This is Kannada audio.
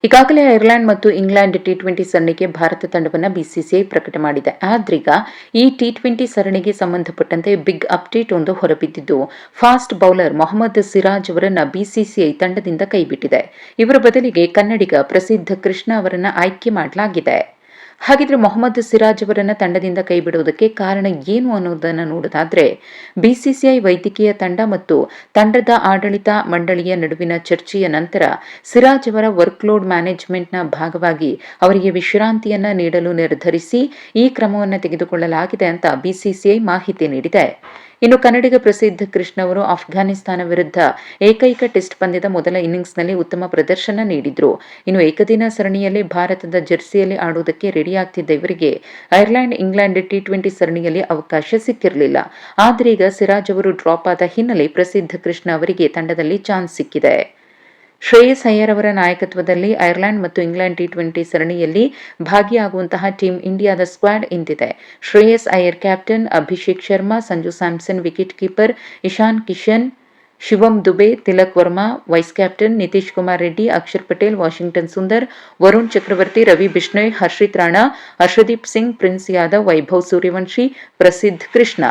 ಈಗಾಗಲೇ ಐರ್ಲೆಂಡ್ ಮತ್ತು ಇಂಗ್ಲೆಂಡ್ ಟಿ20 ಸರಣಿಗೆ ಭಾರತ ತಂಡವನ್ನು ಬಿಸಿಸಿಐ ಪ್ರಕಟ ಮಾಡಿದೆ. ಆದ್ರೀಗ ಈ ಟಿ20 ಸರಣಿಗೆ ಸಂಬಂಧಪಟ್ಟಂತೆ ಬಿಗ್ ಅಪ್ಡೇಟ್ ಒಂದು ಹೊರಬಿದ್ದಿದ್ದು, ಫಾಸ್ಟ್ ಬೌಲರ್ ಮೊಹಮ್ಮದ್ ಸಿರಾಜ್ ಅವರನ್ನ ಬಿಸಿಸಿಐ ತಂಡದಿಂದ ಕೈಬಿಟ್ಟಿದೆ. ಇವರ ಬದಲಿಗೆ ಕನ್ನಡಿಗ ಪ್ರಸಿದ್ಧ ಕೃಷ್ಣ ಅವರನ್ನ ಆಯ್ಕೆ ಮಾಡಲಾಗಿದೆ. ಹಾಗಿದ್ರೆ ಮೊಹಮ್ಮದ್ ಸಿರಾಜ್ ಅವರನ್ನ ತಂಡದಿಂದ ಕೈಬಿಡುವುದಕ್ಕೆ ಕಾರಣ ಏನು ಅನ್ನೋದನ್ನು ನೋಡೋದಾದ್ರೆ, ಬಿಸಿಸಿಐ ವೈದ್ಯಕೀಯ ತಂಡ ಮತ್ತು ತಂಡದ ಆಡಳಿತ ಮಂಡಳಿಯ ನಡುವಿನ ಚರ್ಚೆಯ ನಂತರ ಸಿರಾಜ್ ಅವರ ವರ್ಕ್ಲೋಡ್ ಮ್ಯಾನೇಜ್ಮೆಂಟ್ನ ಭಾಗವಾಗಿ ಅವರಿಗೆ ವಿಶ್ರಾಂತಿಯನ್ನ ನೀಡಲು ನಿರ್ಧರಿಸಿ ಈ ಕ್ರಮವನ್ನು ತೆಗೆದುಕೊಳ್ಳಲಾಗಿದೆ ಅಂತ ಬಿಸಿಸಿಐ ಮಾಹಿತಿ ನೀಡಿದೆ. ಇನ್ನು ಕನ್ನಡಿಗ ಪ್ರಸಿದ್ಧ ಕೃಷ್ಣ ಅವರು ಅಫ್ಘಾನಿಸ್ತಾನ ವಿರುದ್ಧ ಏಕೈಕ ಟೆಸ್ಟ್ ಪಂದ್ಯದ ಮೊದಲ ಇನ್ನಿಂಗ್ಸ್ನಲ್ಲಿ ಉತ್ತಮ ಪ್ರದರ್ಶನ ನೀಡಿದ್ರು. ಇನ್ನು ಏಕದಿನ ಸರಣಿಯಲ್ಲಿ ಭಾರತದ ಜೆರ್ಸಿಯಲ್ಲಿ ಆಡುವುದಕ್ಕೆ ರೆಡಿಯಾಗ್ತಿದ್ದ ಇವರಿಗೆ ಐರ್ಲೆಂಡ್ ಇಂಗ್ಲೆಂಡ್ ಟಿ20 ಸರಣಿಯಲ್ಲಿ ಅವಕಾಶ ಸಿಕ್ಕಿರಲಿಲ್ಲ. ಆದರೆ ಈಗ ಸಿರಾಜ್ ಅವರು ಡ್ರಾಪ್ ಆದ ಹಿನ್ನೆಲೆ ಪ್ರಸಿದ್ಧ ಕೃಷ್ಣ ಅವರಿಗೆ ತಂಡದಲ್ಲಿ ಚಾನ್ಸ್ ಸಿಕ್ಕಿದೆ. ಶ್ರೇಯಸ್ ಅಯ್ಯರ್ ಅವರ ನಾಯಕತ್ವದಲ್ಲಿ ಐರ್ಲೆಂಡ್ ಮತ್ತು ಇಂಗ್ಲೆಂಡ್ ಟಿ20 ಸರಣಿಯಲ್ಲಿ ಭಾಗಿಯಾಗುವಂತಹ ಟೀಮ್ ಇಂಡಿಯಾದ ಸ್ಕ್ವಾಡ್ ಇಂತಿದೆ. Shreyas Iyer captain, Abhishek Sharma, Sanju Samson wicketkeeper, Ishan Kishan, Shivam Dube, Tilak Varma vice captain, Nitish Kumar Reddy, Axar Patel, Washington Sundar, Varun Chakravarthy, Ravi Bishnoi, Harshit Rana, Harshdeep Singh, Prince Yadav, Vaibhav Suryavanshi, Prasidh Krishna.